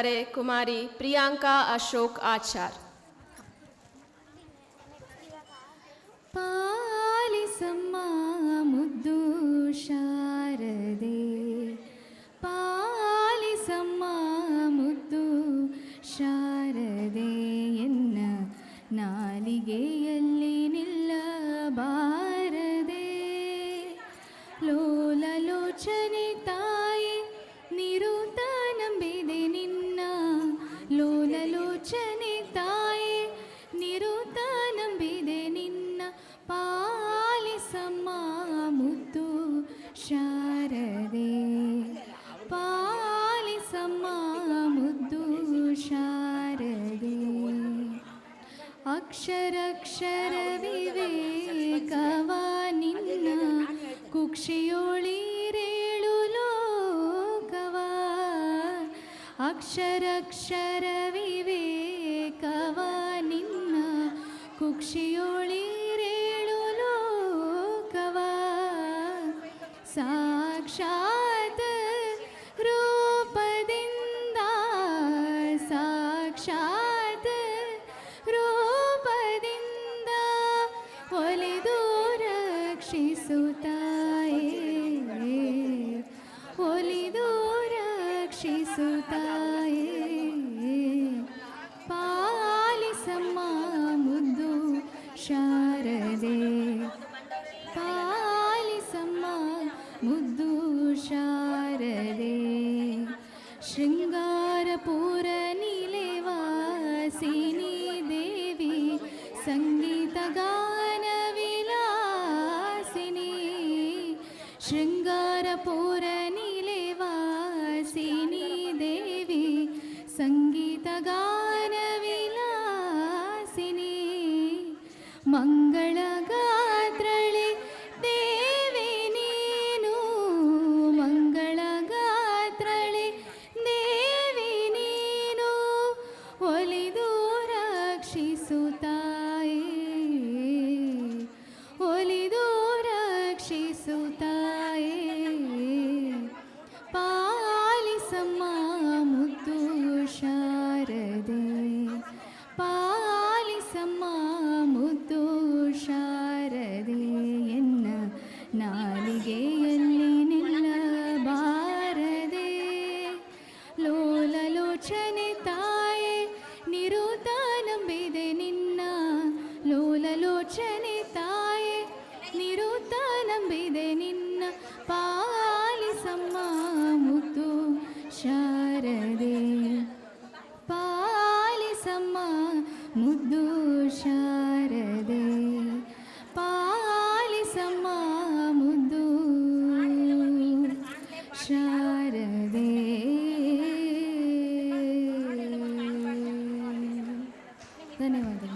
ಹಾಡಿದ್ದಾರೆ ಕುಮಾರಿ ಪ್ರಿಯಾಂಕಾ ಅಶೋಕ್ ಆಚಾರ್. ಪಾಲಿಸಮ್ಮ ಮುದ್ದು ಶಾರದೆ, ಪಾಲಿಸಮ್ಮ ಮುದ್ದು ಶಾರದೆ, ಎನ್ನ ನಾಲಿಗೆಯಲ್ಲಿ ನಿಲ್ಲಬಾರದೆ. ಲೋಲಲೋಚನೆ ತಾಯಿ ನಿರುತ ನಂಬಿದೆ ನಿನ್ನ, ಲೋಲಲೋಚನೆ ತಾಯಿ ನಿರುತ ನಂಬಿದೆ ನಿನ್ನ. ಪಾಲಿಸಮ್ಮ ಮುದ್ದು ಶಾರದೆ, ಪಾಲಿಸಮ್ಮ ಮುದ್ದು ಶಾರದೆ. ಅಕ್ಷರಕ್ಷರ ವಿವೇಕವ ನಿನ್ನ ಕುಕ್ಷಿಯೋಳಿರೇಳು ಲೋಕವ, ಅಕ್ಷರಕ್ಷರ ವಿವೇಕವ ನಿನ್ನ ಕುಕ್ಷಿಯೋಳಿರೇಳು ಲೋಕವ. ಸಾಕ್ಷಾತ್ ರೂಪದಿಂದ, ಸಾಕ್ಷಾತ್ ರೂಪದಿಂದ ಒಲಿದು ರಕ್ಷಿಸುತ್ತಾಯೇ, ಒಲಿದು ರಕ್ಷಿಸುತ್ತಾಯೇ. ಪಾಲಿಸಮ್ಮ ಮುದ್ದು ಶಾರದೆ, ಪಾಲಿಸಮ್ಮ ಮುದ್ದು ಶಾರದೆ. ಶೃಂಗಾರಪುರ ನಿಲಯವಾಸಿನಿ ದೇವಿ, ಸಂಗೀತ ಗಾನ ವಿಲಾಸಿನಿ. ಶೃಂಗಾರಪುರ ನಿಲಯವಾಸಿನಿ ದೇವಿ, ಸಂಗೀತ ಗಾನ ವಿಲಾಸಿನಿ. ಮಂಗಳಗಾತ್ರಳೆ ದೇವಿ ನೀನು, ಮಂಗಳಗಾತ್ರಳೆ ದೇವಿ ನೀನು, ಒಲಿದು ರಕ್ಷಿಸುತ್ತಾಯೇ, ಒಲಿದು ರಕ್ಷಿಸುತ್ತಾಯೇ. ಪಾಲಿಸಮ್ಮ ಮುದ್ದು ಶಾರದೆ, ಪಾಲಿಸಮ್ಮ ಮುದ್ದು ಶಾರದೆ, ಎನ್ನ ನಾಲಿಗೆಯಲ್ಲಿ ನಿಲ್ಲಬಾರದೆ. ಲೋಲಲೋಚನೆ ತಾಯೇ ನಿರುತ ನಂಬಿದೆ ನಿನ್ನ, ಲೋಲಲೋಚನೆ ತಾಯೇ ನಿರುತ ನಂಬಿದೆ ನಿನ್ನ. ಪಾಲಿಸಮ್ಮ ಮುದ್ದು ಶಾರದೆ, ಪಾಲಿಸಮ್ಮ ಮುದ್ದು ಶಾರದೆ, ಪಾಲಿಸಮ್ಮ ಮುದ್ದು ಶಾರದೆ. ಧನ್ಯವಾದಗಳು.